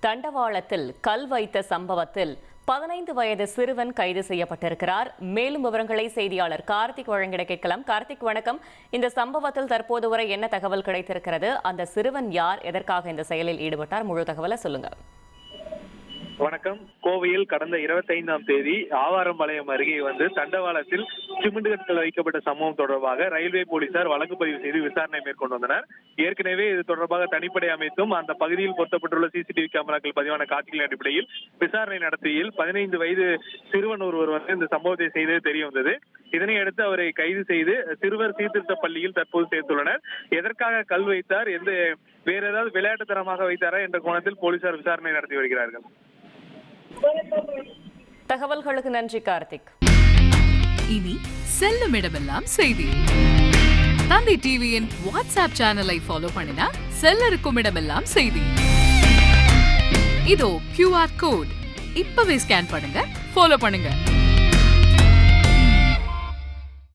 தண்டவாளத்தில் கல் வைத்த சம்பவத்தில் 15 வயது சிறுவன் கைது செய்யப்பட்டிருக்கிறார். மேலும் விவரங்களை செய்தியாளர் கார்த்திக் வழங்கிட கேட்கலாம். கார்த்திக், வணக்கம். இந்த சம்பவத்தில் தற்போது வரை என்ன தகவல் கிடைத்திருக்கிறது? அந்த சிறுவன் யார், எதற்காக இந்த செயலில் ஈடுபட்டார்? முழு தகவலை சொல்லுங்க. வணக்கம். கோவையில் கடந்த 25ஆம் தேதி ஆவாரம்பாளையம் அருகே தண்டவாளத்தில் சிமெண்ட் கற்கள் வைக்கப்பட்ட சம்பவம் தொடர்பாக ரயில்வே போலீசார் வழக்கு பதிவு செய்து விசாரணை மேற்கொண்டு வந்தனர். ஏற்கனவே இது தொடர்பாக தனிப்படை அமைத்தும் அந்த பகுதியில் பொருத்தப்பட்டுள்ள சிசிடிவி கேமராக்கள் பதிவான காட்சிகளின் அடிப்படையில் விசாரணை நடத்தியில் 15 வயது சிறுவன் ஒருவர் இந்த சம்பவத்தை செய்தது தெரிய வந்தது. இதனையடுத்து அவரை கைது செய்து சிறுவர் சீர்திருத்த பள்ளியில் தற்போது சேர்த்துள்ளனர். எதற்காக கல் வைத்தார், வேற ஏதாவது விளையாட்டுத்தனமாக வைத்தாரா என்ற கோணத்தில் போலீசார் விசாரணை நடத்தி வருகிறார்கள். தகவல்களுக்கு நன்றி கார்த்திக். இனி செல்லும் இடமெல்லாம் செய்தி. தந்தை டிவியின் வாட்ஸ்அப் சேனலை ஃபாலோ பண்ணினா செல்ல இருக்கும் இடமெல்லாம் செய்தி. இதோ QR கோட் இப்பவே ஸ்கேன் பண்ணுங்க, ஃபாலோ பண்ணுங்க.